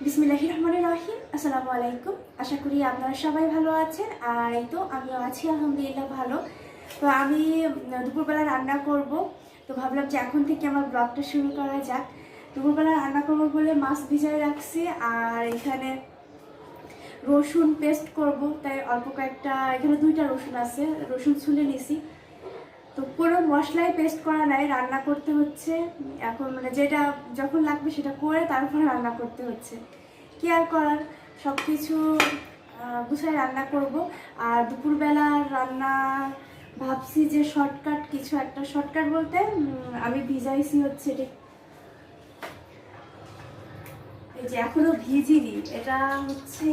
বিসমিল্লাহির রহমানির রহিম। আসসালামু আলাইকুম। আশা করি আপনারা সবাই ভালো আছেন। আর এই তো আমিও আছি আলহামদুলিল্লাহ ভালো। তো আমি দুপুরবেলা রান্না করব। তো ভাবলাম যে এখন থেকে আমার ব্লগটা শুরু করা যাক। দুপুরবেলা রান্না করব বলে মাছ ভিজায় রাখছি, আর এখানে রসুন পেস্ট করব, তাই অল্প কয়েকটা, এখানে 2টা রসুন আছে, রসুন ছুলে নিছি। তো পুরো মশলাই পেস্ট করা নাই, রান্না করতে হচ্ছে এখন, মানে যেটা যখন লাগবে সেটা করে তারপর রান্না করতে হচ্ছে। কি আর করার, সব কিছু গুছায় রান্না করব। আর দুপুরবেলা রান্না ভাবছি যে শর্টকাট কিছু একটা, শর্টকাট বলতে আমি ভিজাইছি হচ্ছে এটা, এই যে এখনো ভিজিনি, এটা হচ্ছে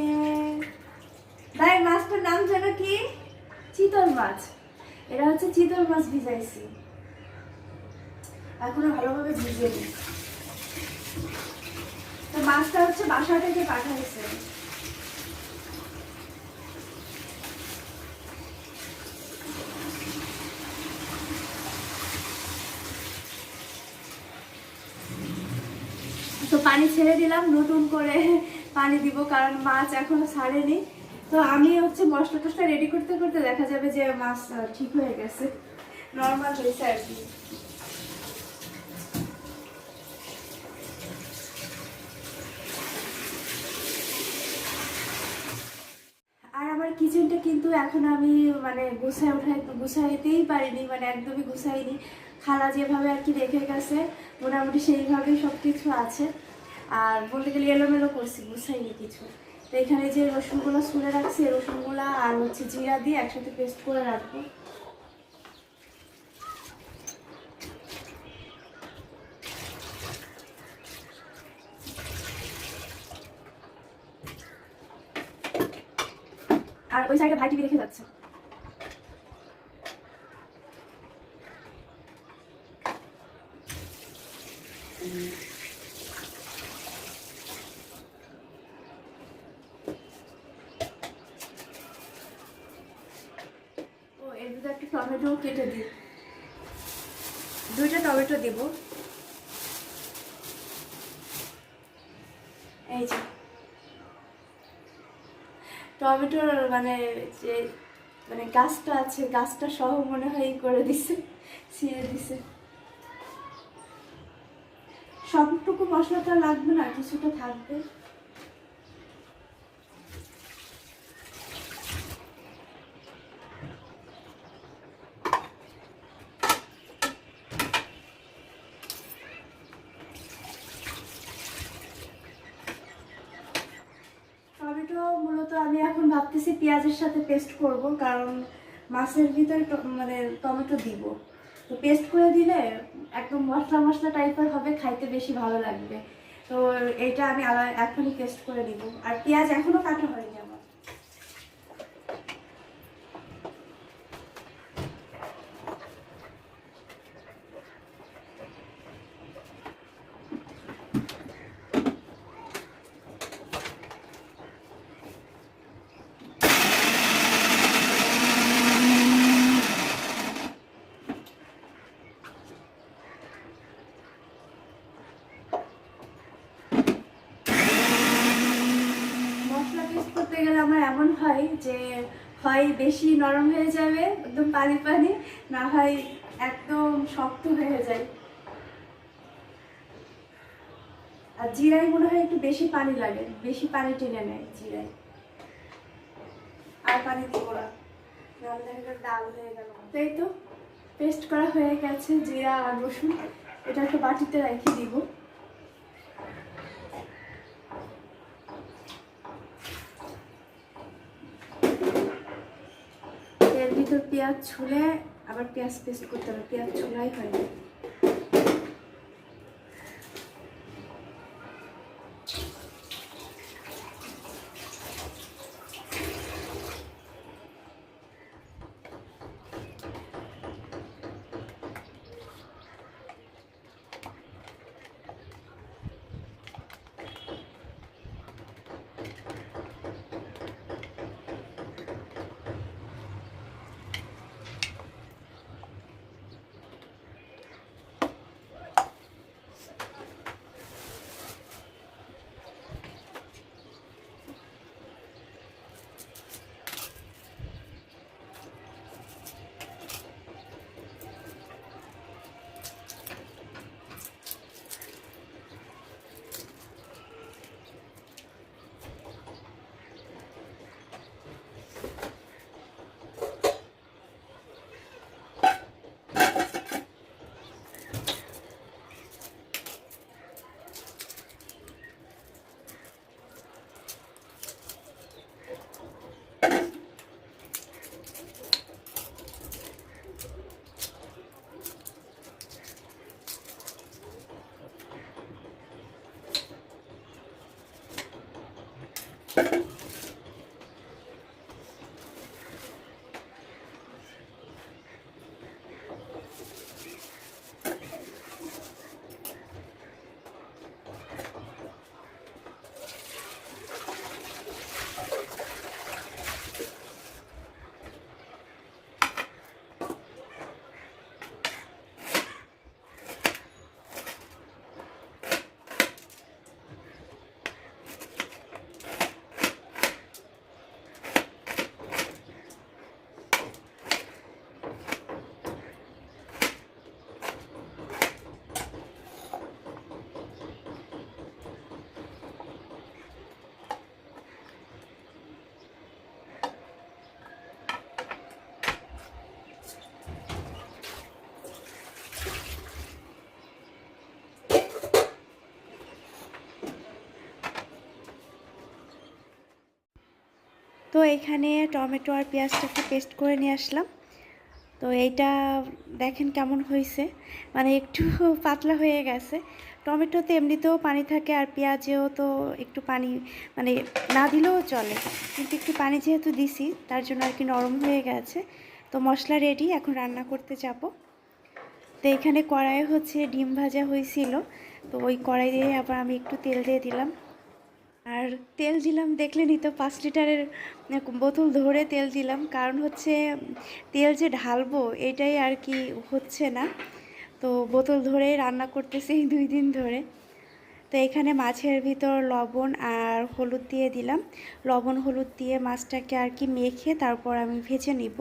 ভাই মাছটার নাম যেন কি, চিতল মাছ। এটা হচ্ছে চিতল মাছ ভিজাইছি, এখনো ভালোভাবে ভিজিয়ে নিই। তো মাছটা হচ্ছে বাসা থেকে পাঠাইছে। তো পানি ছেড়ে দিলাম, নতুন করে পানি দিব কারণ মাছ এখনো ছাড়েনি। তো আমি হচ্ছে মশলা টসলা রেডি করতে করতে দেখা যাবে যে মাছ ঠিক হয়ে গেছে, নর্মাল হয়েছে আর কি। আর আমার কিচেনটা কিন্তু এখন আমি মানে গুছাইতেই পারিনি, মানে একদমই গুছাইনি। খালা যেভাবে আর কি রেখে গেছে মোটামুটি সেইভাবেই সব কিছু আছে। আর বলতে গেলে এলোমেলো করছি, গুছাইনি কিছু। তো এখানে যে রসুনগুলো ছুলে রাখছি, রসুনগুলো আর হচ্ছে জিরা দিয়ে একসাথে পেস্ট করে রাখবো। আর ওই সাইডে ভাই টিভি রেখে যাচ্ছে। ও এর ভিতরে একটা টমেটো কেটে দিই, 2টা টমেটো দিব। এই যে টমেটোর মানে যে মানে গাছটা আছে, গাছটা সহ মনে হয় ই করে দিছে, ছিঁড়ে দিছে। সবটুকু মশলাটা লাগবে না, কিছুটা থাকবে। টমেটো মূলত আমি এখন ভাবতেছি পেঁয়াজের সাথে পেস্ট করব, কারণ মাছের ভিতরে মানে টমেটো দিব। তো পেস্ট করে দিলে একদম মশলা মশলা টাইপের হবে, খাইতে বেশি ভালো লাগবে। তো এটা আমি এখনই পেস্ট করে দিব। আর পেঁয়াজ এখনো কাটা হয়নি আমার। মশলা পেস্ট করতে গেলে আমার এমন হয় যে হয় বেশি নরম হয়ে যাবে একদম পানি পানি, না হয় একদম শক্ত হয়ে যায়। আর জিরায় মনে হয় একটু বেশি পানি লাগে, বেশি পানি টেনে নেয় জিরায়। আর পানি দিব না, নাহলে দেখা গেল ডাল হয়ে গেল। তাই তো পেস্ট করা হয়ে গেছে জিরা আর রসুন, এটা একটা বাটিতে রেখে দিব। এর ভিতর পেঁয়াজ ছুলে আবার পেঁয়াজ পেস্ট করতে হবে, পেঁয়াজ ছুলাই হয় না। তো এখানে টমেটো আর পেঁয়াজটাকে পেস্ট করে নিয়ে আসলাম। তো এইটা দেখেন কেমন হয়েছে, মানে একটু পাতলা হয়ে গেছে। টমেটোতে এমনিতেও পানি থাকে আর পেঁয়াজেও তো একটু পানি মানে না দিলেও চলে, কিন্তু একটু পানি যেহেতু দিছি তার জন্য আর কি নরম হয়ে গেছে। তো মশলা রেডি, এখন রান্না করতে যাব। তো এখানে কড়াইয়ে হচ্ছে ডিম ভাজা হয়েছিল, তো ওই কড়াই দিয়ে আবার আমি একটু তেল দিয়ে দিলাম। আর তেল দিলাম দেখলেনই তো, 5 লিটারের বোতল ধরে তেল দিলাম, কারণ হচ্ছে তেল যে ঢালবো এটাই আর কি হচ্ছে না। তো বোতল ধরেই রান্না করতেছি 2 দিন ধরে। তো এখানে মাছের ভিতর লবণ আর হলুদ দিয়ে দিলাম, লবণ হলুদ দিয়ে মাছটাকে আর কি মেখে তারপর আমি ভেজে নিব।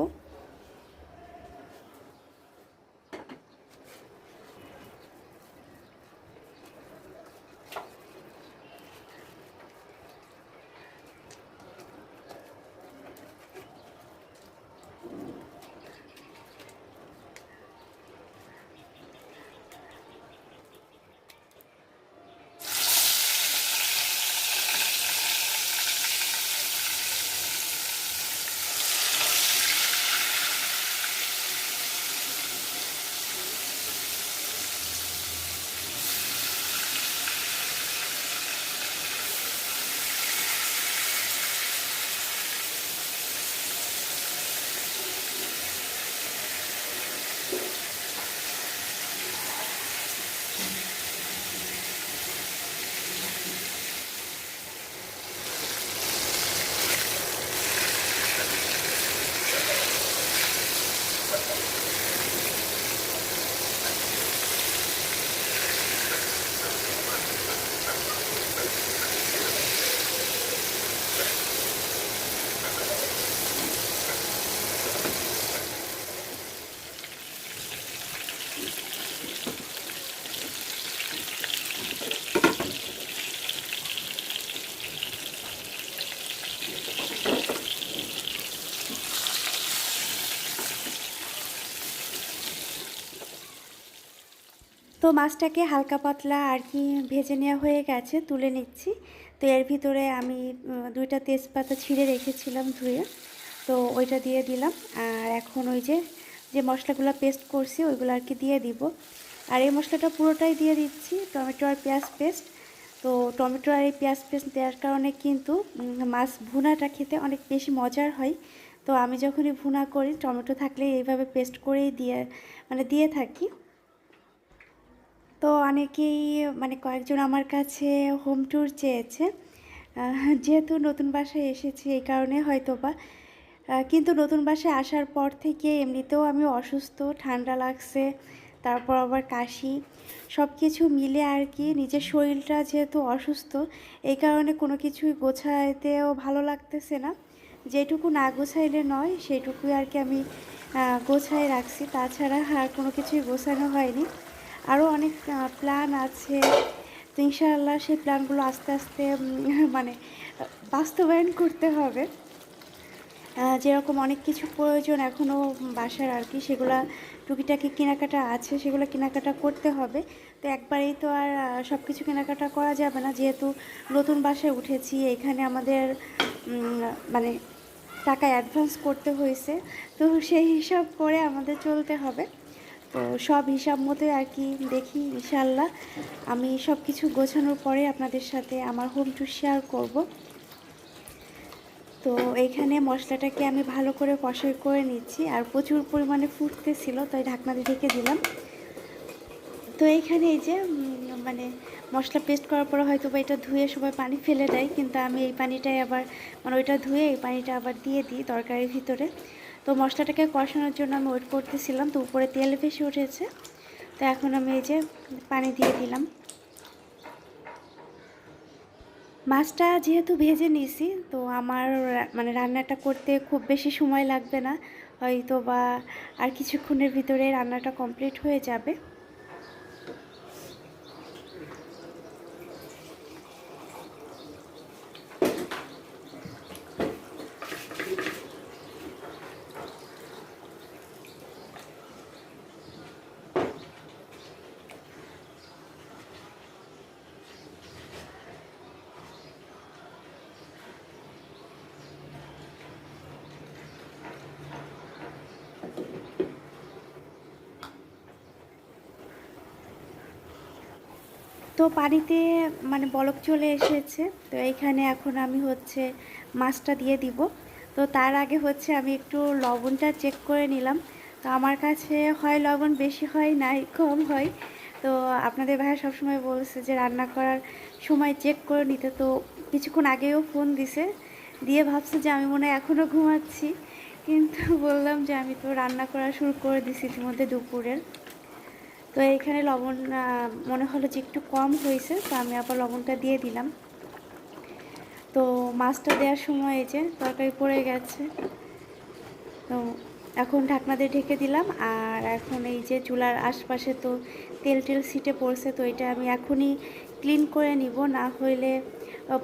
তো মাছটাকে হালকা পাতলা আর কি ভেজে নেওয়া হয়ে গেছে, তুলে নিচ্ছি। তো এর ভিতরে আমি 2টা তেজপাতা ছিঁড়ে রেখেছিলাম ধুয়ে, তো ওইটা দিয়ে দিলাম। আর এখন ওই যে যে মশলাগুলো পেস্ট করছি ওইগুলো আর কি দিয়ে দিব। আর এই মশলাটা পুরোটাই দিয়ে দিচ্ছি, টমেটো আর পেঁয়াজ পেস্ট। তো টমেটো আর এই পেঁয়াজ পেস্ট দেওয়ার কারণে কিন্তু মাছ ভুনাটা খেতে অনেক বেশি মজার হয়। তো আমি যখনই ভুনা করি টমেটো থাকলে এইভাবে পেস্ট করেই দিয়ে থাকি। তো অনেকেই মানে কয়েকজন আমার কাছে হোম ট্যুর চেয়েছে, যেহেতু নতুন বাসায় এসেছি এই কারণে হয়তো বা। কিন্তু নতুন বাসায় আসার পর থেকে এমনিতেও আমি অসুস্থ, ঠান্ডা লাগছে, তারপর আবার কাশি, সব কিছু মিলে আর কি নিজের শরীরটা যেহেতু অসুস্থ, এই কারণে কোনো কিছুই গোছাইতেও ভালো লাগতেছে না। যেটুকু না গোছাইলে নয় সেইটুকুই আর কি আমি গোছায় রাখছি, তাছাড়া আর কোনো কিছুই গোছানো হয়নি। আরও অনেক প্ল্যান আছে, তো ইনশাআল্লাহ সেই প্ল্যানগুলো আস্তে আস্তে মানে বাস্তবায়ন করতে হবে। যেরকম অনেক কিছু প্রয়োজন এখনও বাসার আর কি, সেগুলো টুকিটাকি কেনাকাটা আছে, সেগুলো কেনাকাটা করতে হবে। তো একবারেই তো আর সব কিছু কেনাকাটা করা যাবে না, যেহেতু নতুন বাসায় উঠেছি, এখানে আমাদের মানে টাকা অ্যাডভান্স করতে হয়েছে, তো সেই হিসাব করে আমাদের চলতে হবে। তো সব হিসাব মতোই আর কি দেখি, ইনশাআল্লাহ আমি সব কিছু গোছানোর পরে আপনাদের সাথে আমার হোম ট্যুর শেয়ার করব। তো এইখানে মশলাটাকে আমি ভালো করে কষাই করে নিচ্ছি, আর প্রচুর পরিমাণে ফুটতেছিল, তাই ঢাকনা দিয়ে ঢেকে দিলাম। তো এইখানে এই যে মানে মশলা পেস্ট করার পরে হয়তো বা এটা ধুয়ে সবাই পানি ফেলে দেয়, কিন্তু আমি এই পানিটাই আবার মানে ওইটা ধুয়ে এই পানিটা আবার দিয়ে দিই তরকারির ভিতরে। তো মশলাটাকে কষানোর জন্য আমি ওয়েট করতেছিলাম, তো উপরে তেল ভেসে উঠেছে। তো এখন আমি এই যে পানি দিয়ে দিলাম। মাছটা যেহেতু ভেজে নিয়েছি, তো আমার মানে রান্নাটা করতে খুব বেশি সময় লাগবে না, হয়তো বা আর কিছুক্ষণের ভিতরে রান্নাটা কমপ্লিট হয়ে যাবে। তো পানিতে মানে বলক চলে এসেছে, তো এইখানে এখন আমি হচ্ছে মাছটা দিয়ে দিব। তো তার আগে হচ্ছে আমি একটু লবণটা চেক করে নিলাম। তো আমার কাছে হয় লবণ বেশি হয় নাই কম হয়। তো আপনাদের ভাইয়া সবসময় বলছে যে রান্না করার সময় চেক করে নিতে, তো কিছুক্ষণ আগেও ফোন দিছে, দিয়ে ভাবছে যে আমি মনে হয় এখনও ঘুমাচ্ছি, কিন্তু বললাম যে আমি তো রান্না করা শুরু করে দিছি ইতিমধ্যে দুপুরের। তো এইখানে লবণ মনে হলো যে একটু কম হয়েছে, তো আমি আবার লবণটা দিয়ে দিলাম। তো মাছটা দেওয়ার সময় এই যে তরকারি পড়ে গেছে, তো এখন ঢাকনা দিয়ে ঢেকে দিলাম। আর এখন এই যে চুলার আশপাশে তো তেল টেল ছিটে পড়ছে, তো এটা আমি এখনই ক্লিন করে নিব, না হইলে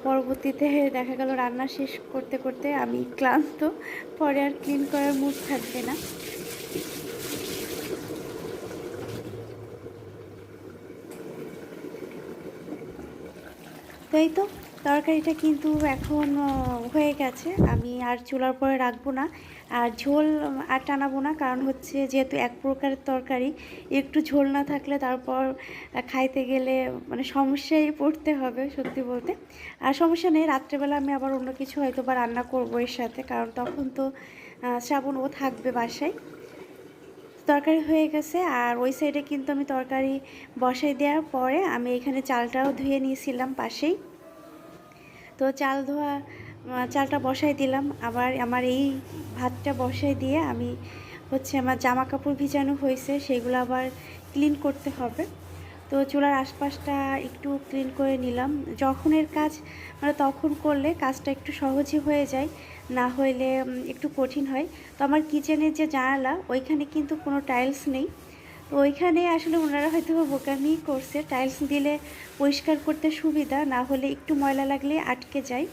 পরবর্তীতে দেখা গেল রান্না শেষ করতে করতে আমি ক্লান্ত, পরে আর ক্লিন করার মুড থাকবে না। তো এই তো তরকারিটা কিন্তু এখন হয়ে গেছে, আমি আর চুলার পরে রাখবো না, আর ঝোল আর টানাবো না, কারণ হচ্ছে যেহেতু এক প্রকারের তরকারি, একটু ঝোল না থাকলে তারপর খাইতে গেলে মানে সমস্যায় পড়তে হবে সত্যি বলতে। আর সমস্যা নেই, রাত্রেবেলা আমি আবার অন্য কিছু হয়তো বা রান্না করবো এর সাথে, কারণ তখন তো শ্রাবণ ও থাকবে বাসায়। তরকারি হয়ে গেছে, আর ওই সাইডে কিন্তু আমি তরকারি বসাই দেওয়ার পরে আমি এখানে চালটাও ধুয়ে নিয়েছিলাম পাশেই। তো চালটা বসাই দিলাম, আবার আমার এই ভাতটা বসাই দিয়ে আমি হচ্ছে আমার জামা কাপড় ভিজানো হয়েছে সেগুলো আবার ক্লিন করতে হবে। তো চুলার আশপাশটা একটু ক্লিন করে নিলাম, যখনের কাজ মানে তখন করলে কাজটা একটু সহজই হয়ে যায়, না হইলে একটু কঠিন হয়। তো আমার কিচেনের যে জানালা ওইখানে কিন্তু কোনো টাইলস নেই, তো ওইখানে আসলে ওনারা হয়তো বোকামি করছে, টাইলস দিলে পরিষ্কার করতে সুবিধা, না হলে একটু ময়লা লাগলে আটকে যায়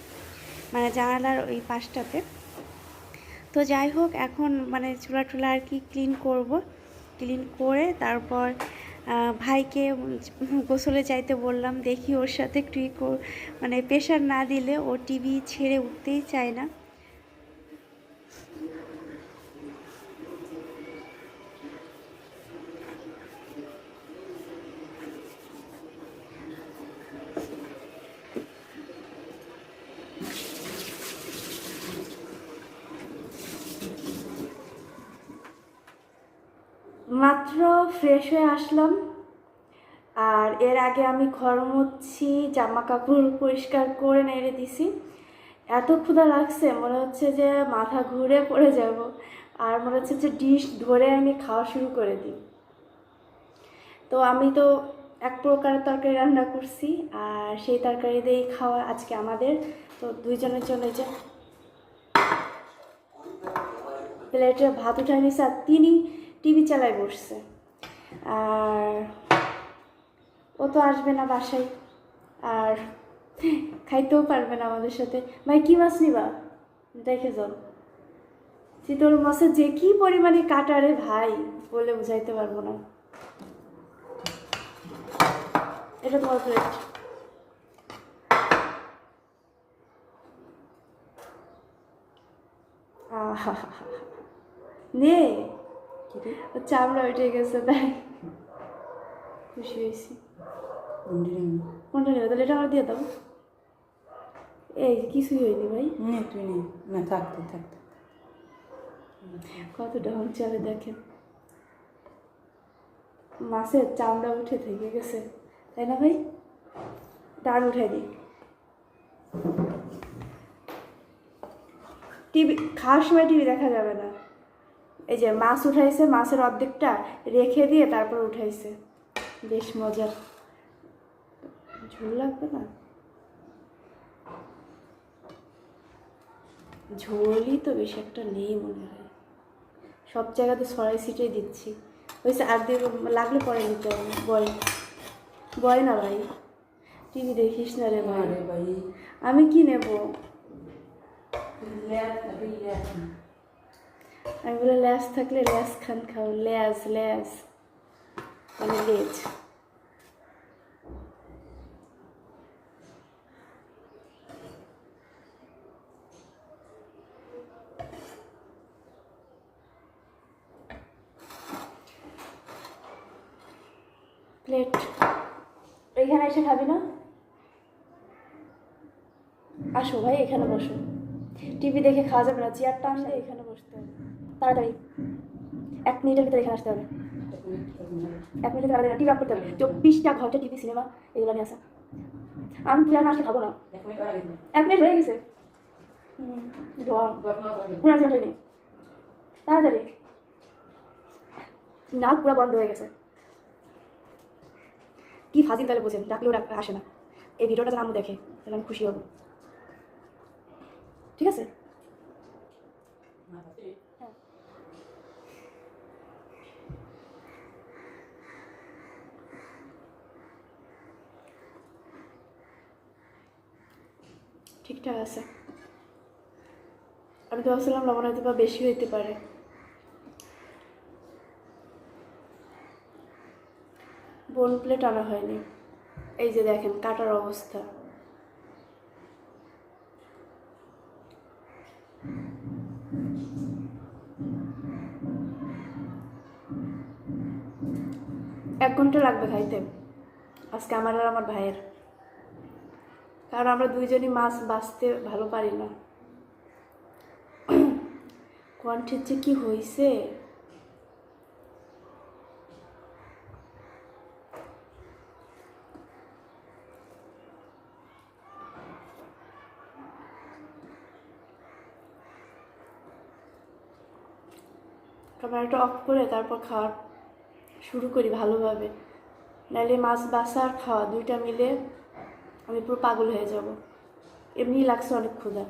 মানে জানালার ওই পাশটাতে। তো যাই হোক, এখন মানে চুলা টুলা আর কি ক্লিন করব, ক্লিন করে তারপর ভাইকে গোসলে যাইতে বললাম, দেখি ওর সাথে একটু মানে প্রেশার না দিলে ও টিভি ছেড়ে উঠতেই চায় না। মাত্র ফ্রেশ হয়ে আসলাম, আর এর আগে আমি ঘর মুছছি, জামা কাপড় পরিষ্কার করে নেড়ে দিছি। এত ক্ষুধা লাগছে, মনে হচ্ছে যে মাথা ঘুরে পড়ে যাব, আর মনে হচ্ছে যে ডিশ ধরে আমি খাওয়া শুরু করে দিই। তো আমি তো এক প্রকারের তরকারি রান্না করছি, আর সেই তরকারি দিয়েই খাওয়া আজকে আমাদের। তো দুইজনের জন্য যে প্লেটে ভাত উঠাই নিছে, আর তিনি টিভি চালায় বসছে, আর ও তো আসবে না বাসায়, আর খাইতেও পারবে না আমাদের সাথে। ভাই কি মাছ নিবা দেখে যাও, চিতল মাছের যে কি পরিমাণে কাটারে ভাই, বলে বুঝাইতে পারবো না। এটা তোমার প্লেট। নে চামড়া উঠে গেছে, তাই খুশি হয়েছি। কোনটা নেবে তাহলে, এটা আমার দিয়ে দাও, এই কিছুই হয়নি ভাই, নে তুই নে, না থাকতে থাকতে কত ঢং চলে দেখেন, মাছের চামড়া উঠে থেকে গেছে, তাই না ভাই? ডাল উঠাই দিই। টিভি খাওয়ার সময় টিভি দেখা যাবে না। এই যে মাছ উঠাইছে, মাছের অর্ধেকটা রেখে দিয়ে তারপর উঠাইছে, বেশ মজার। ঝোল লাগবে না, ঝোলই তো বেশি একটা নেই মনে হয়, সব জায়গাতে ছড়াই ছিটিয়ে দিচ্ছি। হয়েছে, আর দিয়ে লাগলে পরে নিতে হবে। বয় বয় না ভাই, টিভি দেখিস না রে ভাই। আরে ভাই আমি কি নেব? আমি বলে ল্যাস থাকলে ল্যাস খান খাও, ল্যাস ল্যাস মানে লেজ। প্লেট এখানে এসে খাবি না? আসো ভাই, এখানে বসো। টিভি দেখে খাওয়া যাবে না, চেয়ারটা আনলে এখানে বসতে হবে। তাড়াতাড়ি 1 মিনিটের ভিতরে এখানে আসতে হবে। 1 মিনিটের তাড়াতাড়ি টিভি অফ করতে হবে। 24টা ঘন্টা টিভি, সিনেমা এগুলো নিয়ে আসা। আমি তুই আর আসলে খাবো না। 1 মিনিট হয়ে গেছে। তাড়াতাড়ি, নাক পুরো বন্ধ হয়ে গেছে। কি ফাজিল তাহলে বোঝেন, ডাকলেও আসে না। এই ভিডিওটা যেন আম্মু দেখে তাহলে আমি খুশি হব, ঠিক আছে? হ্যাঁ, ঠিকঠাক আছে। আমি তো ভাবছিলাম লবণ হয়তো বা বেশি হইতে পারে। বোন প্লেট আনা হয়নি, এই যে দেখেন কাটার অবস্থা। এক ঘন্টা লাগবে খাইতে আজকে আমার আর আমার ভাইয়ের, কারণ আমরা দুইজনই মাছ বাছতে ভালো পারি না। কণ্ঠের যে কি হয়েছে, ক্যামেরাটা অফ করে তারপর খাওয়া শুরু করি ভালোভাবে, নাহলে মাছ বাছা আর খাওয়া দুইটা মিলে আমি পুরো পাগল হয়ে যাব। এমনিই লাগছে অনেক ক্ষুধা।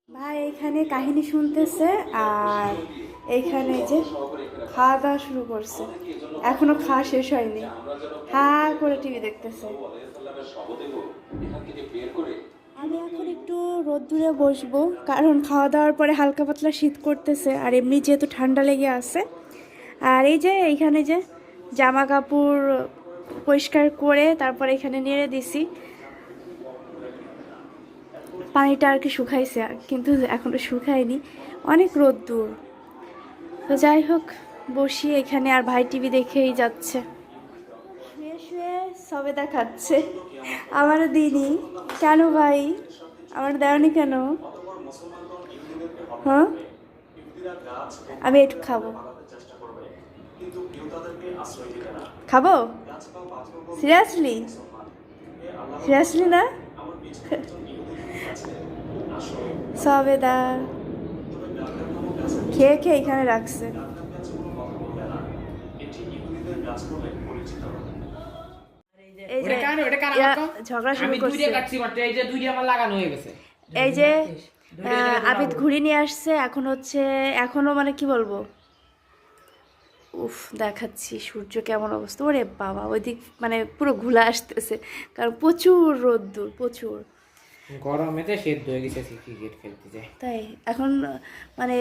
ভাই এইখানে কাহিনী শুনতেছে আর এইখানে যে খাওয়া দাওয়া শুরু করছে, এখনো খাওয়া শেষ হয়নি, হা করে টিভি দেখতেছে। আমি এখন একটু রোদ্দুরে বসবো, কারণ খাওয়া দাওয়ার পরে হালকা পাতলা শীত করতেছে আর এমনি যেহেতু ঠান্ডা লেগে আছে। আর এই যে এইখানে যে জামা কাপড় পরিষ্কার করে তারপর এখানে নেড়ে দিছি, পানিটা আর কি শুকাইছে, কিন্তু এখনও শুকায়নি, অনেক রোদ্দুর। তো যাই হোক, বসি এখানে আর ভাই টিভি দেখেই যাচ্ছে। শুয়ে শুয়ে সবেদা খাচ্ছে, আমারও দিনই। কেন ভাই, আমার দেওয়ানি কেন? হ্যাঁ, আমি একটু খাবো। খাবো সিরিয়াসলি? সিরিয়াসলি না? সবেদা খেয়ে খেয়ে এখানে রাখছে। এই যে ঝগড়া শুরু করছে, এই যে আবিদ ঘুড়ি নিয়ে আসছে, এখন হচ্ছে এখনো মানে কি বলবো, উফ দেখাচ্ছি সূর্য কেমন অবস্থা, ওরে বাবা ওইদিক মানে পুরো ঘুলা আসতেছে, কারণ প্রচুর রোদ্দুর, প্রচুর গরমেতে সেদ্ধ হয়ে গেছে ক্রিকেট খেলতে যায়। তাই এখন মানে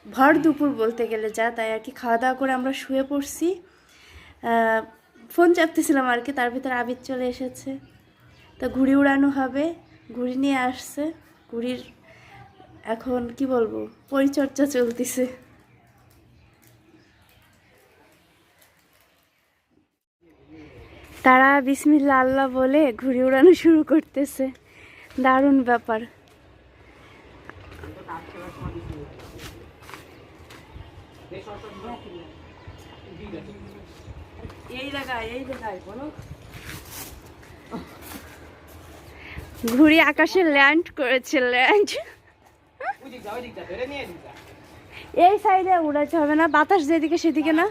ভর দুপুর বলতে গেলে যা, তাই আর কি খাওয়া দাওয়া করে আমরা শুয়ে পড়ছি। ফোন চাপতেছিলাম আর কি, তার ভিতরে আবিদ চলে এসেছে, তো ঘুড়ি উড়ানো হবে, ঘুড়ি নিয়ে আসছে, ঘুড়ির এখন কি বলবো পরিচর্যা চলতেছে। তারা বিসমিল্লাহ আল্লাহ বলে ঘুড়ি উড়ানো শুরু করতেছে। দারুণ ব্যাপার। এই জায়গায় বলো। ঘুড়ি আকাশে ল্যান্ড করেছে, ল্যান্ড। এই সাইডে উড়াতে হবে না, বাতাস যেদিকে সেদিকে না।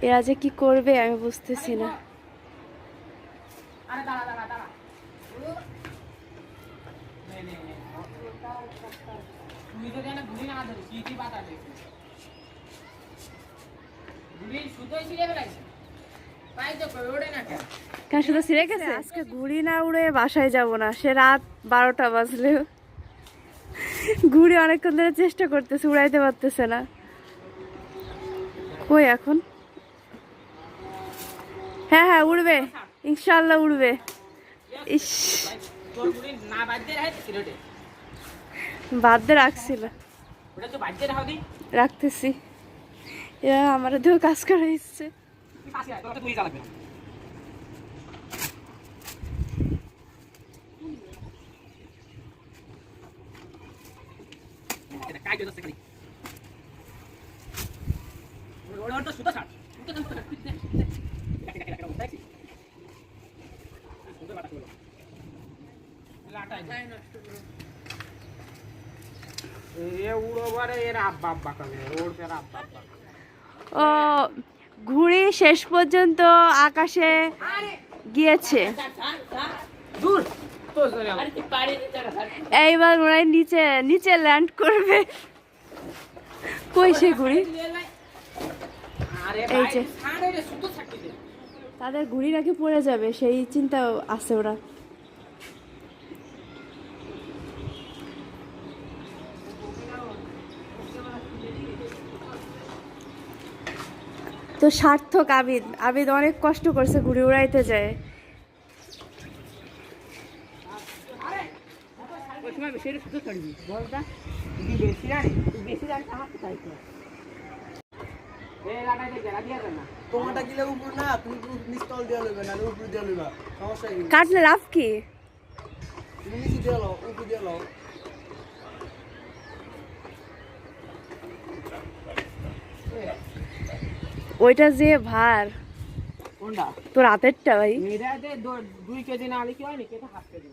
এরা যে কি করবে আমি বুঝতেছি না। কেন শুধু ছিঁড়ে গেছে? আজকে ঘুড়ি না উড়ে বাসায় যাব না, সে রাত 12টা বাজলেও। ঘুড়ি অনেকক্ষণ ধরে চেষ্টা করতেছে, উড়াইতে পারতেছে না। কই এখন? হ্যাঁ হ্যাঁ উড়বে, ইনশাল্লাহ উড়বে। ইস, বাদে রাখছিল, রাখতেছি। এরা আমার দিয়েও কাজ করা ইচ্ছে। ও ঘুড়ি শেষ পর্যন্ত আকাশে গিয়েছে। এইবার ওরাই নিচে নিচে ল্যান্ড করবে। কই সে ঘুড়ি? এই যে তাদের ঘুড়ি নাকি পড়ে যাবে, সেই চিন্তা আছে ওরা। তো সার্থক আবিদ, আবিদ অনেক কষ্ট করছে ঘুড়ি উড়াইতে যায়। কাটলে লাভ কি? ওইটা যে ভার, তোর হাতেরটা ভাই। 2 কেজি না হলে কি হয় নাকি? এটা 1/2 কেজি।